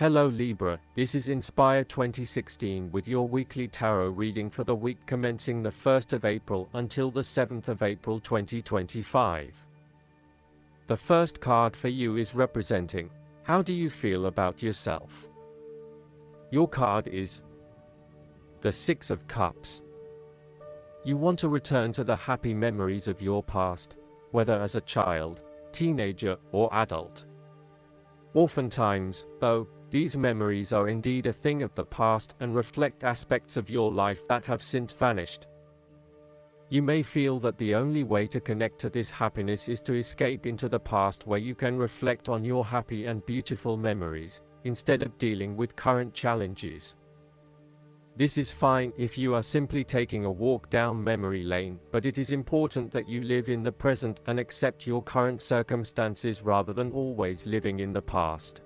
Hello Libra, this is Inspire 2016 with your weekly tarot reading for the week commencing the 1st of April until the 7th of April 2025. The first card for you is representing, how do you feel about yourself? Your card is the Six of Cups. You want to return to the happy memories of your past, whether as a child, teenager, or adult. Oftentimes, though, these memories are indeed a thing of the past and reflect aspects of your life that have since vanished. You may feel that the only way to connect to this happiness is to escape into the past where you can reflect on your happy and beautiful memories, instead of dealing with current challenges. This is fine if you are simply taking a walk down memory lane, but it is important that you live in the present and accept your current circumstances rather than always living in the past.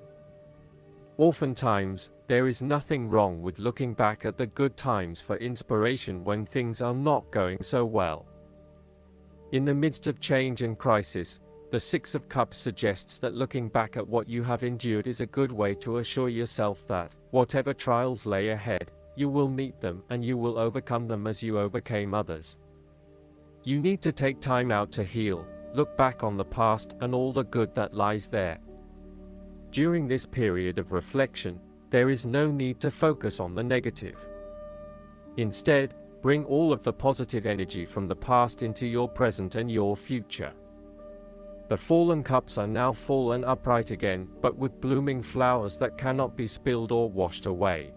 Oftentimes, there is nothing wrong with looking back at the good times for inspiration when things are not going so well. In the midst of change and crisis, the Six of Cups suggests that looking back at what you have endured is a good way to assure yourself that, whatever trials lay ahead, you will meet them and you will overcome them as you overcame others. You need to take time out to heal, look back on the past and all the good that lies there. During this period of reflection, there is no need to focus on the negative. Instead, bring all of the positive energy from the past into your present and your future. The fallen cups are now full and upright again, but with blooming flowers that cannot be spilled or washed away.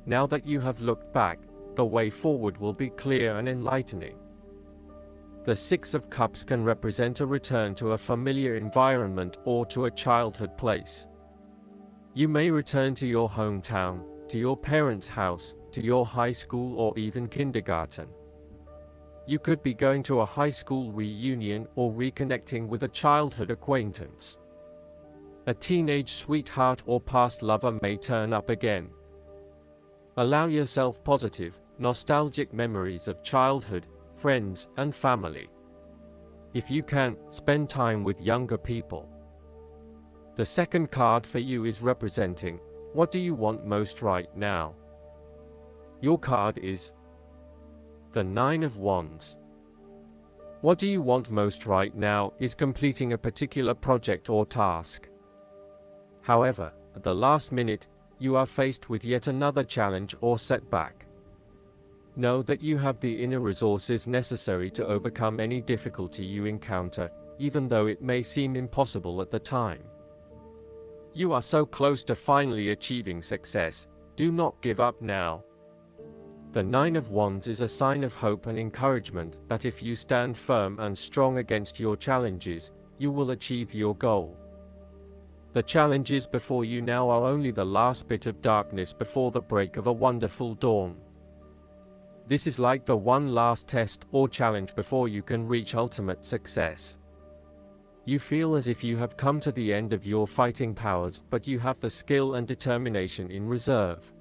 Now that you have looked back, the way forward will be clear and enlightening. The Six of Cups can represent a return to a familiar environment or to a childhood place. You may return to your hometown, to your parents' house, to your high school or even kindergarten. You could be going to a high school reunion or reconnecting with a childhood acquaintance. A teenage sweetheart or past lover may turn up again. Allow yourself positive, nostalgic memories of childhood, friends, and family. If you can, spend time with younger people. The second card for you is representing, what do you want most right now? Your card is the Nine of Wands. What do you want most right now is completing a particular project or task. However, at the last minute, you are faced with yet another challenge or setback. Know that you have the inner resources necessary to overcome any difficulty you encounter, even though it may seem impossible at the time. You are so close to finally achieving success. Do not give up now. The Nine of Wands is a sign of hope and encouragement that if you stand firm and strong against your challenges, you will achieve your goal. The challenges before you now are only the last bit of darkness before the break of a wonderful dawn. This is like the one last test or challenge before you can reach ultimate success. You feel as if you have come to the end of your fighting powers, but you have the skill and determination in reserve.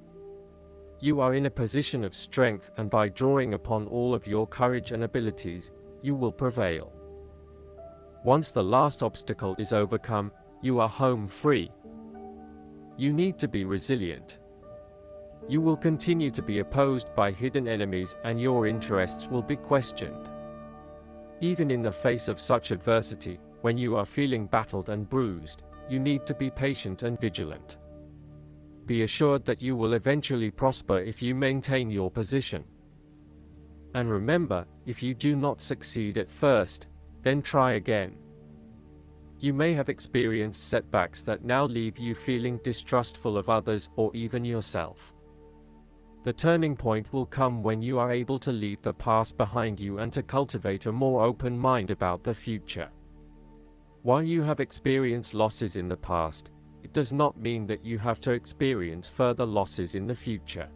You are in a position of strength, and by drawing upon all of your courage and abilities, you will prevail. Once the last obstacle is overcome, you are home free. You need to be resilient. You will continue to be opposed by hidden enemies and your interests will be questioned. Even in the face of such adversity, when you are feeling battered and bruised, you need to be patient and vigilant. Be assured that you will eventually prosper if you maintain your position. And remember, if you do not succeed at first, then try again. You may have experienced setbacks that now leave you feeling distrustful of others or even yourself. The turning point will come when you are able to leave the past behind you and to cultivate a more open mind about the future. While you have experienced losses in the past, it does not mean that you have to experience further losses in the future.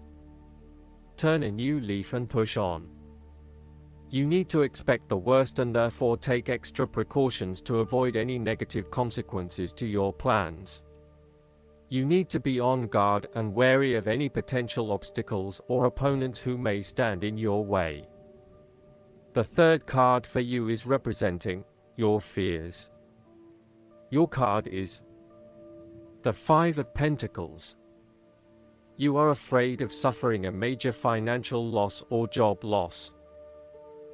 Turn a new leaf and push on. You need to expect the worst and therefore take extra precautions to avoid any negative consequences to your plans. You need to be on guard and wary of any potential obstacles or opponents who may stand in your way. The third card for you is representing your fears. Your card is The Five of Pentacles. You are afraid of suffering a major financial loss or job loss.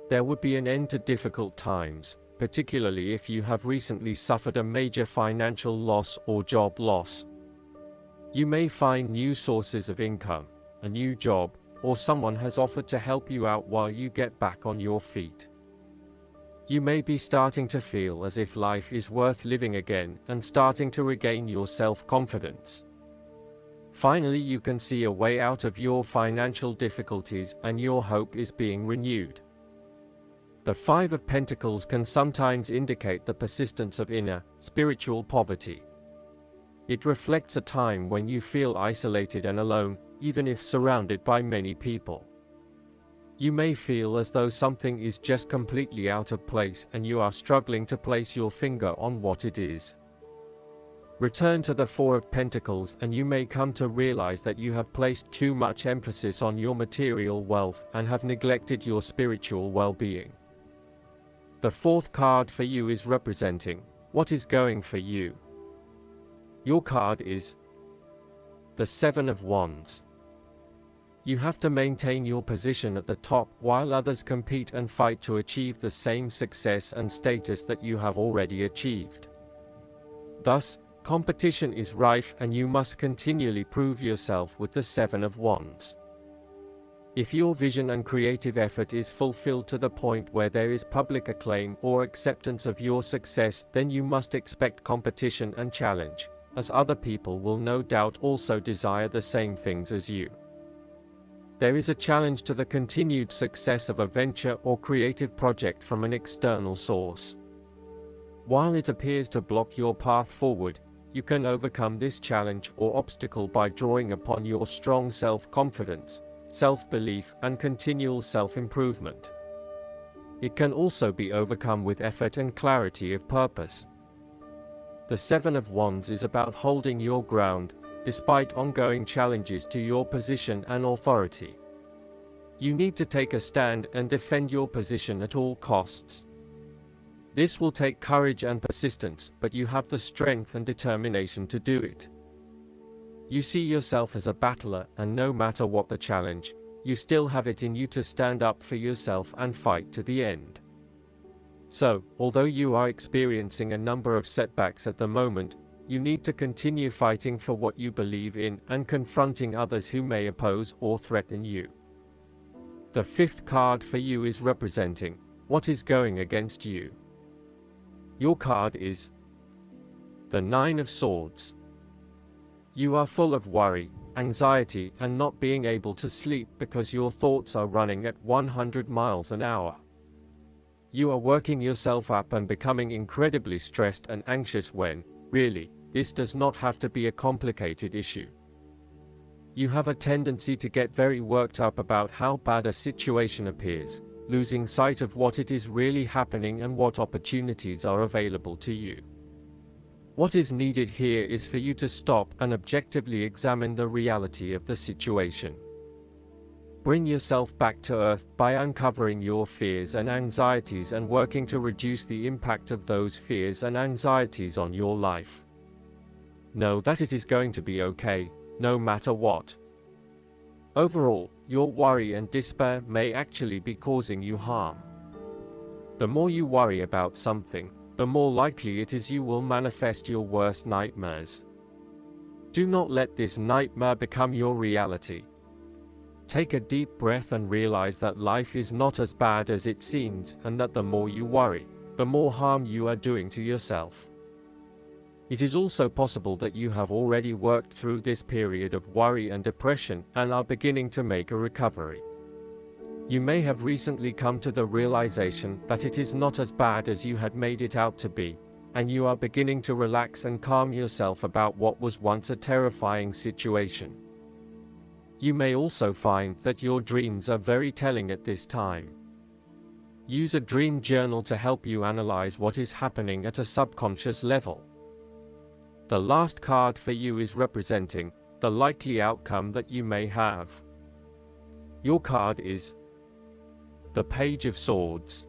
There would be an end to difficult times, particularly if you have recently suffered a major financial loss or job loss. You may find new sources of income, a new job, or someone has offered to help you out while you get back on your feet. You may be starting to feel as if life is worth living again and starting to regain your self-confidence. Finally, you can see a way out of your financial difficulties and your hope is being renewed. The Five of Pentacles can sometimes indicate the persistence of inner, spiritual poverty. It reflects a time when you feel isolated and alone, even if surrounded by many people. You may feel as though something is just completely out of place and you are struggling to place your finger on what it is. Return to the Four of Pentacles and you may come to realize that you have placed too much emphasis on your material wealth and have neglected your spiritual well-being. The fourth card for you is representing what is going for you. Your card is the Seven of Wands. You have to maintain your position at the top while others compete and fight to achieve the same success and status that you have already achieved. Thus, competition is rife and you must continually prove yourself with the Seven of Wands. If your vision and creative effort is fulfilled to the point where there is public acclaim or acceptance of your success, then you must expect competition and challenge, as other people will no doubt also desire the same things as you. There is a challenge to the continued success of a venture or creative project from an external source. While it appears to block your path forward, you can overcome this challenge or obstacle by drawing upon your strong self-confidence, self-belief, and continual self-improvement. It can also be overcome with effort and clarity of purpose. The Seven of Wands is about holding your ground, despite ongoing challenges to your position and authority. You need to take a stand and defend your position at all costs. This will take courage and persistence, but you have the strength and determination to do it. You see yourself as a battler, and no matter what the challenge, you still have it in you to stand up for yourself and fight to the end. So, although you are experiencing a number of setbacks at the moment, you need to continue fighting for what you believe in and confronting others who may oppose or threaten you. The fifth card for you is representing what is going against you. Your card is the Nine of Swords. You are full of worry, anxiety, and not being able to sleep because your thoughts are running at 100 miles an hour. You are working yourself up and becoming incredibly stressed and anxious when, really, this does not have to be a complicated issue. You have a tendency to get very worked up about how bad a situation appears, losing sight of what it is really happening and what opportunities are available to you. What is needed here is for you to stop and objectively examine the reality of the situation. Bring yourself back to earth by uncovering your fears and anxieties and working to reduce the impact of those fears and anxieties on your life. Know that it is going to be okay, no matter what. Overall, your worry and despair may actually be causing you harm. The more you worry about something, the more likely it is you will manifest your worst nightmares. Do not let this nightmare become your reality. Take a deep breath and realize that life is not as bad as it seems, and that the more you worry, the more harm you are doing to yourself. It is also possible that you have already worked through this period of worry and depression and are beginning to make a recovery. You may have recently come to the realization that it is not as bad as you had made it out to be, and you are beginning to relax and calm yourself about what was once a terrifying situation. You may also find that your dreams are very telling at this time. Use a dream journal to help you analyze what is happening at a subconscious level. The last card for you is representing the likely outcome that you may have. Your card is the Page of Swords.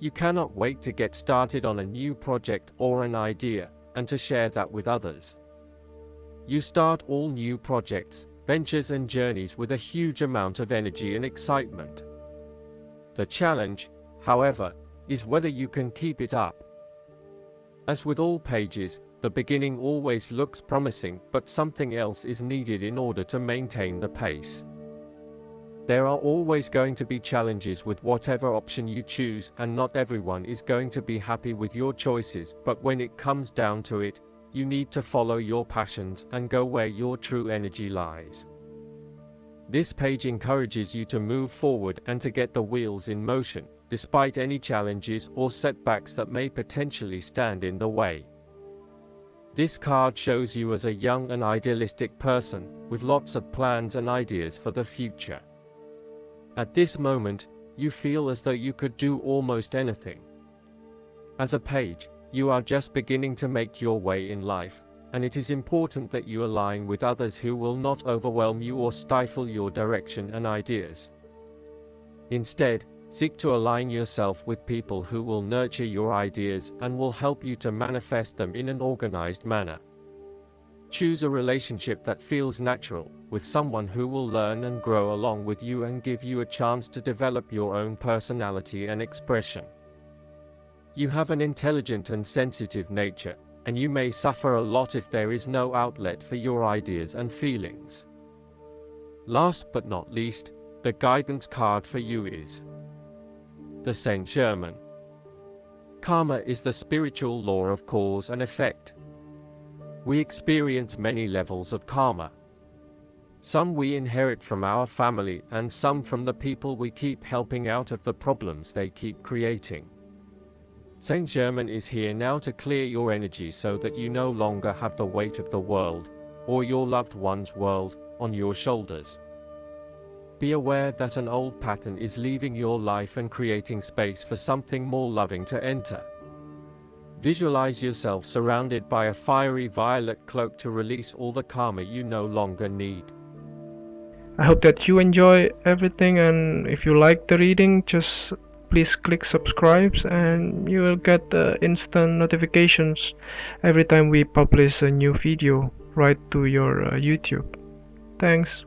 You cannot wait to get started on a new project or an idea, and to share that with others. You start all new projects, ventures and journeys with a huge amount of energy and excitement. The challenge, however, is whether you can keep it up. As with all pages, the beginning always looks promising, but something else is needed in order to maintain the pace. There are always going to be challenges with whatever option you choose, and not everyone is going to be happy with your choices, but when it comes down to it, you need to follow your passions and go where your true energy lies. This page encourages you to move forward and to get the wheels in motion, despite any challenges or setbacks that may potentially stand in the way. This card shows you as a young and idealistic person, with lots of plans and ideas for the future. At this moment, you feel as though you could do almost anything. As a page, you are just beginning to make your way in life, and it is important that you align with others who will not overwhelm you or stifle your direction and ideas. Instead, seek to align yourself with people who will nurture your ideas and will help you to manifest them in an organized manner. Choose a relationship that feels natural, with someone who will learn and grow along with you and give you a chance to develop your own personality and expression. You have an intelligent and sensitive nature, and you may suffer a lot if there is no outlet for your ideas and feelings. Last but not least, the guidance card for you is the Saint Germain. Karma is the spiritual law of cause and effect. We experience many levels of karma. Some we inherit from our family, and some from the people we keep helping out of the problems they keep creating. Saint Germain is here now to clear your energy so that you no longer have the weight of the world, or your loved one's world, on your shoulders. Be aware that an old pattern is leaving your life and creating space for something more loving to enter. Visualize yourself surrounded by a fiery violet cloak to release all the karma you no longer need. I hope that you enjoy everything, and if you like the reading, just please click subscribe and you will get instant notifications every time we publish a new video right to your YouTube. Thanks.